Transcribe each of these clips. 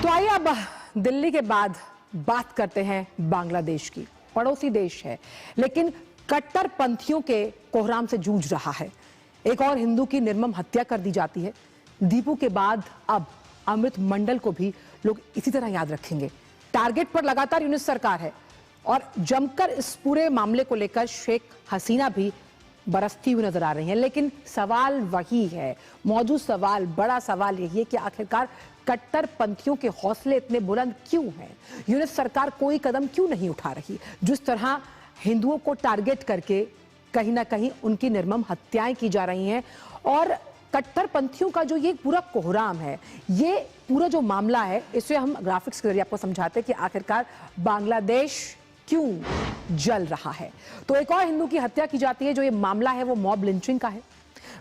तो आइए अब दिल्ली के बाद बात करते हैं बांग्लादेश की। पड़ोसी देश है लेकिन कट्टरपंथियों के कोहराम से जूझ रहा है। एक और हिंदू की निर्मम हत्या कर दी जाती है। दीपू के बाद अब अमृत मंडल को भी लोग इसी तरह याद रखेंगे। टारगेट पर लगातार यूनिस सरकार है और जमकर इस पूरे मामले को लेकर शेख हसीना भी बरसती हुई नजर आ रही है। लेकिन सवाल वही है, मौजूद सवाल, बड़ा सवाल यही है कि आखिरकार कट्टरपंथियों के हौसले इतने बुलंद क्यों हैं? यूनिस सरकार कोई कदम क्यों नहीं उठा रही? जिस तरह हिंदुओं को टारगेट करके कहीं ना कहीं उनकी निर्मम हत्याएं की जा रही हैं और कट्टरपंथियों का जो ये पूरा कोहराम है, ये पूरा जो मामला है, इसे हम ग्राफिक्स के जरिए आपको समझाते हैं कि आखिरकार बांग्लादेश क्यों जल रहा है। तो एक और हिंदू की हत्या की जाती है। जो ये मामला है वो मॉब लिंचिंग का है।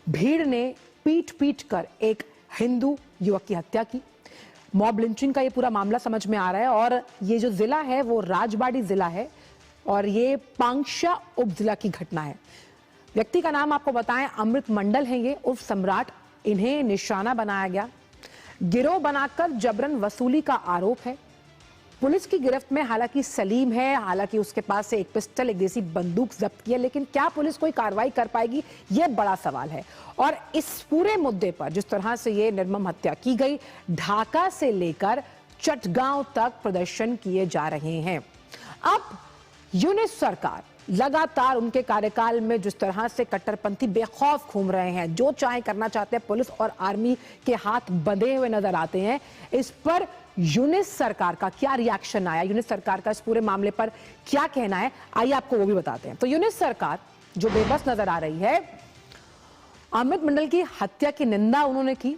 भीड़ ने पीट पीट कर एक हिंदू युवक की हत्या की। मॉब लिंचिंग का ये पूरा मामला समझ में आ रहा है और ये जो जिला है वो राजबाड़ी जिला है और ये पांगशा उपजिला की घटना है। व्यक्ति का नाम आपको बताएं, अमृत मंडल है ये, उर्फ सम्राट। इन्हें निशाना बनाया गया। गिरोह बनाकर जबरन वसूली का आरोप है। पुलिस की गिरफ्त में हालांकि सलीम है, हालांकि उसके पास से एक पिस्टल, एक देसी बंदूक जब्त की है, लेकिन क्या पुलिस कोई कार्रवाई कर पाएगी, यह बड़ा सवाल है। और इस पूरे मुद्दे पर जिस तरह से ये निर्मम हत्या की गई, ढाका से लेकर चटगांव तक प्रदर्शन किए जा रहे हैं। अब यूनिस सरकार लगातार उनके कार्यकाल में जिस तरह से कट्टरपंथी बेखौफ घूम रहे हैं, जो चाहे करना चाहते हैं, पुलिस और आर्मी के हाथ बंधे हुए नजर आते हैं। इस पर यूनिस सरकार का क्या रिएक्शन आया, यूनिस सरकार का इस पूरे मामले पर क्या कहना है, आइए आपको वो भी बताते हैं। तो यूनिस सरकार जो बेबस नजर आ रही है, अमृत मंडल की हत्या की निंदा उन्होंने की।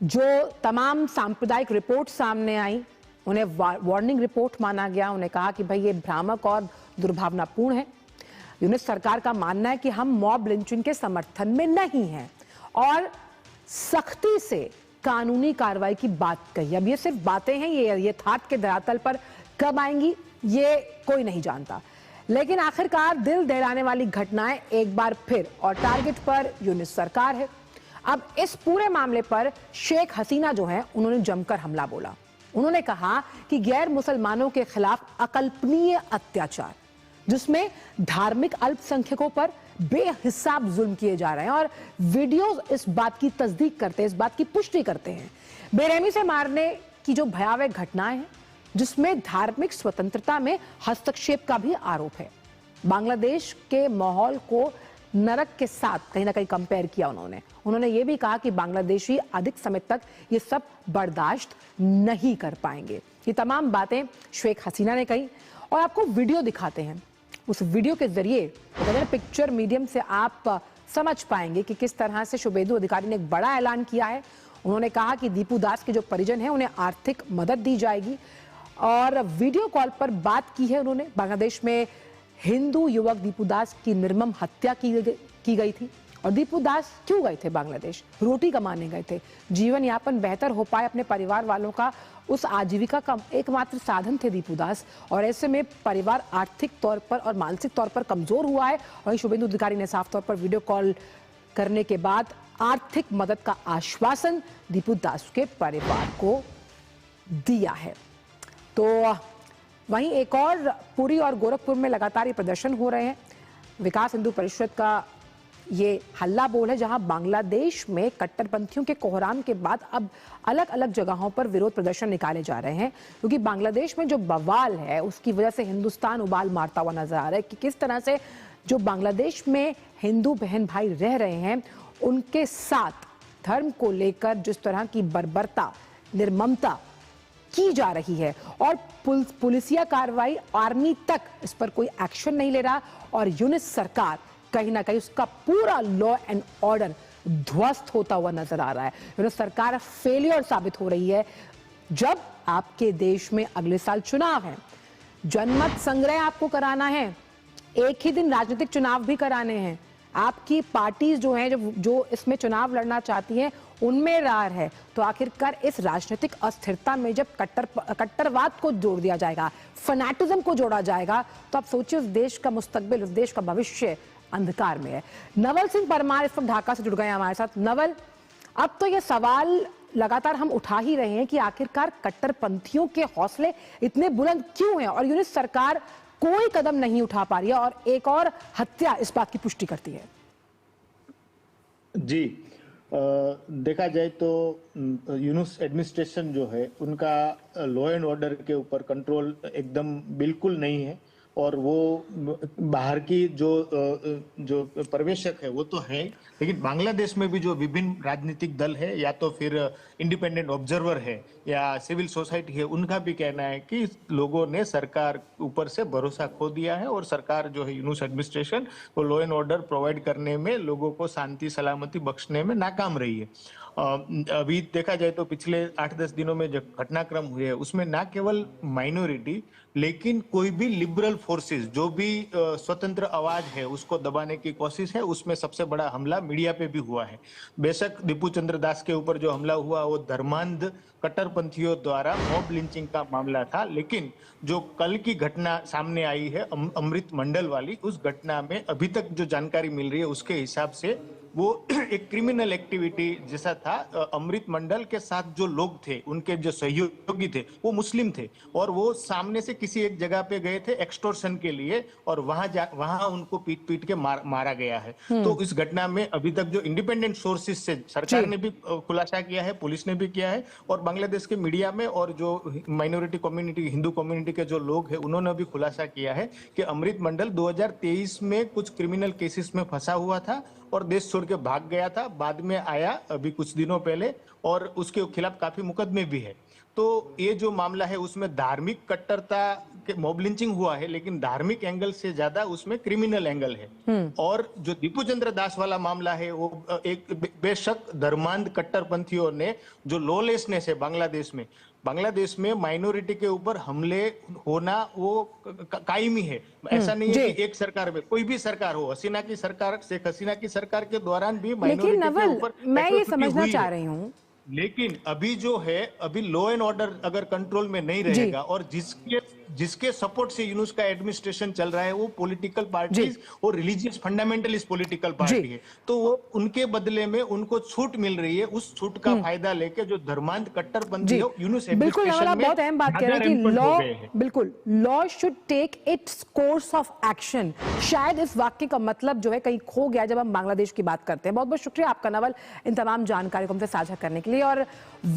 जो तमाम सांप्रदायिक रिपोर्ट सामने आई, उन्हें वार्निंग रिपोर्ट माना गया। उन्हें कहा कि भाई ये भ्रामक और दुर्भावनापूर्ण है। यूनिस सरकार का मानना है कि हम मॉब लिंचिंग के समर्थन में नहीं हैं और सख्ती से कानूनी कार्रवाई की बात कही। अब ये सिर्फ बातें हैं, ये यथार्थ के धरातल पर कब आएंगी ये कोई नहीं जानता। लेकिन आखिरकार दिल दहलाने वाली घटनाएं एक बार फिर, और टारगेट पर यूनिस सरकार है। अब इस पूरे मामले पर शेख हसीना जो है, उन्होंने जमकर हमला बोला। उन्होंने कहा कि गैर मुसलमानों के खिलाफ अकल्पनीय अत्याचार, जिसमें धार्मिक अल्पसंख्यकों पर बेहिसाब जुल्म किए जा रहे हैं, और वीडियोस इस बात की तस्दीक करते हैं, इस बात की पुष्टि करते हैं। बेरहमी से मारने की जो भयावह घटनाएं हैं, जिसमें धार्मिक स्वतंत्रता में हस्तक्षेप का भी आरोप है। बांग्लादेश के माहौल को नरक के साथ कहीं ना कहीं कंपेयर किया उन्होंने ये भी कहा कि बांग्लादेशी अधिक समय तक ये सब बर्दाश्त नहीं कर पाएंगे। ये तमाम बातें शेख हसीना ने कही और आपको वीडियो दिखाते हैं। उस वीडियो के जरिए पिक्चर मीडियम से आप समझ पाएंगे कि किस तरह से शुभेंदु अधिकारी ने एक बड़ा ऐलान किया है। उन्होंने कहा कि दीपू दास के जो परिजन हैं उन्हें आर्थिक मदद दी जाएगी और वीडियो कॉल पर बात की है उन्होंने। बांग्लादेश में हिंदू युवक दीपू दास की निर्मम हत्या की गई थी और दीपू दास क्यों गए थे बांग्लादेश? रोटी कमाने गए थे। जीवन यापन बेहतर हो पाए अपने परिवार वालों का, उस आजीविका का एकमात्र साधन थे दीपू दास, और ऐसे में परिवार आर्थिक तौर पर और मानसिक तौर पर कमजोर हुआ है। वहीं शुभेंदु अधिकारी ने साफ तौर पर वीडियो कॉल करने के बाद आर्थिक मदद का आश्वासन दीपू दास के परिवार को दिया है। तो वहीं एक और पुरी और गोरखपुर में लगातार ये प्रदर्शन हो रहे हैं। विकास हिंदू परिषद का ये हल्ला बोल है, जहां बांग्लादेश में कट्टरपंथियों के कोहराम के बाद अब अलग अलग जगहों पर विरोध प्रदर्शन निकाले जा रहे हैं, क्योंकि बांग्लादेश में जो बवाल है उसकी वजह से हिंदुस्तान उबाल मारता हुआ नजर आ रहा है कि किस तरह से जो बांग्लादेश में हिंदू बहन भाई रह रहे हैं उनके साथ धर्म को लेकर जिस तरह की बर्बरता, निर्ममता की जा रही है और पुलिसिया कार्रवाई, आर्मी तक इस पर कोई एक्शन नहीं ले रहा और यूनिस सरकार कहीं ना कहीं उसका पूरा लॉ एंड ऑर्डर ध्वस्त होता हुआ नजर आ रहा है। यूनिस सरकार फेलियर साबित हो रही है। जब आपके देश में अगले साल चुनाव है, जनमत संग्रह आपको कराना है, एक ही दिन राजनीतिक चुनाव भी कराने हैं, आपकी पार्टीज जो हैं जो इसमें चुनाव लड़ना चाहती हैं उनमें रार है, तो आखिरकार इस राजनीतिक अस्थिरता में जब कट्टरवाद को जोड़ दिया जाएगा, फनाटिज्म को जोड़ा जाएगा, तो आप सोचिए उस देश का मुस्तकबिल, उस देश का भविष्य अंधकार में है। नवल सिंह परमार इस वक्त ढाका से जुड़ गए हमारे साथ। नवल, अब तो ये सवाल लगातार हम उठा ही रहे हैं कि आखिरकार कट्टरपंथियों के हौसले इतने बुलंद क्यों हैं और यूनिस सरकार कोई कदम नहीं उठा पा रही है और एक और हत्या इस बात की पुष्टि करती है। जी, देखा जाए तो यूनुस एडमिनिस्ट्रेशन जो है उनका लॉ एंड ऑर्डर के ऊपर कंट्रोल एकदम बिल्कुल नहीं है और वो बाहर की जो पर्यवेक्षक है वो तो है, लेकिन बांग्लादेश में भी जो विभिन्न राजनीतिक दल है या तो फिर इंडिपेंडेंट ऑब्जर्वर है या सिविल सोसाइटी है, उनका भी कहना है कि लोगों ने सरकार ऊपर से भरोसा खो दिया है और सरकार जो है यूनुस एडमिनिस्ट्रेशन वो लॉ एंड ऑर्डर प्रोवाइड करने में, लोगों को शांति सलामती बख्शने में नाकाम रही है। अभी देखा जाए तो पिछले 8-10 दिनों में जो घटनाक्रम हुए हैं उसमें ना केवल माइनॉरिटी लेकिन कोई भी लिबरल फोर्सेस जो भी स्वतंत्र आवाज है उसको दबाने की कोशिश है। उसमें सबसे बड़ा हमला मीडिया पे भी हुआ है। बेशक दीपू चंद्र दास के ऊपर जो हमला हुआ वो धर्मांध कट्टरपंथियों द्वारा मॉब लिंचिंग का मामला था, लेकिन जो कल की घटना सामने आई है अमृत मंडल वाली, उस घटना में अभी तक जो जानकारी मिल रही है उसके हिसाब से वो एक क्रिमिनल एक्टिविटी जैसा था। अमृत मंडल के साथ जो लोग थे, उनके जो सहयोगी थे वो मुस्लिम थे और वो सामने से किसी एक जगह पे गए थे एक्सटॉर्शन के लिए और वहां उनको पीट के मारा गया है। तो इस घटना में अभी तक जो इंडिपेंडेंट सोर्सेस से सरकार ने भी खुलासा किया है, पुलिस ने भी किया है और बांग्लादेश के मीडिया में और जो माइनॉरिटी कम्युनिटी, हिंदू कम्युनिटी के जो लोग हैं उन्होंने भी खुलासा किया है कि अमृत मंडल 2023 में कुछ क्रिमिनल केसेस में फंसा हुआ था और देश छोड़ के भाग गया था, बाद में आया अभी कुछ दिनों पहले और उसके खिलाफ काफी मुकदमे भी है। तो ये जो मामला है उसमें धार्मिक कट्टरता के मॉब लिंचिंग हुआ है, लेकिन धार्मिक एंगल से ज्यादा उसमें क्रिमिनल एंगल है। और जो दीपू चंद्र दास वाला मामला है वो एक बेशक धर्मांध कट्टरपंथियों ने जो लॉलेसनेस है बांग्लादेश में माइनॉरिटी के ऊपर हमले होना वो कायमी है। ऐसा नहीं है कि एक सरकार में, कोई भी सरकार हो, हसीना की सरकार, शेख हसीना की सरकार के दौरान भी माइनॉरिटी के ऊपर मैं ये समझना चाह रही हूँ, लेकिन अभी जो है, अभी लॉ एंड ऑर्डर अगर कंट्रोल में नहीं रहेगा और जिसके सपोर्ट से यूनुस का एडमिनिस्ट्रेशन चल रहा है वो पॉलिटिकल पार्टीज और रिलीजियस फंडामेंटलिस्ट पॉलिटिकल पार्टी है, तो वो उनके बदले में उनको छूट मिल रही है। उस छूट का फायदा लेके जो धर्मांध कट्टरपंथी है यूनुस एडमिनिस्ट्रेशन में बहुत अहम बात कह रहे हैं कि law should take its course of action. शायद इस वाक्य का मतलब जो है कहीं खो गया जब हम बांग्लादेश की बात करते हैं। बहुत बहुत शुक्रिया आपका नवल इन तमाम जानकारी को हमसे साझा करने के लिए। और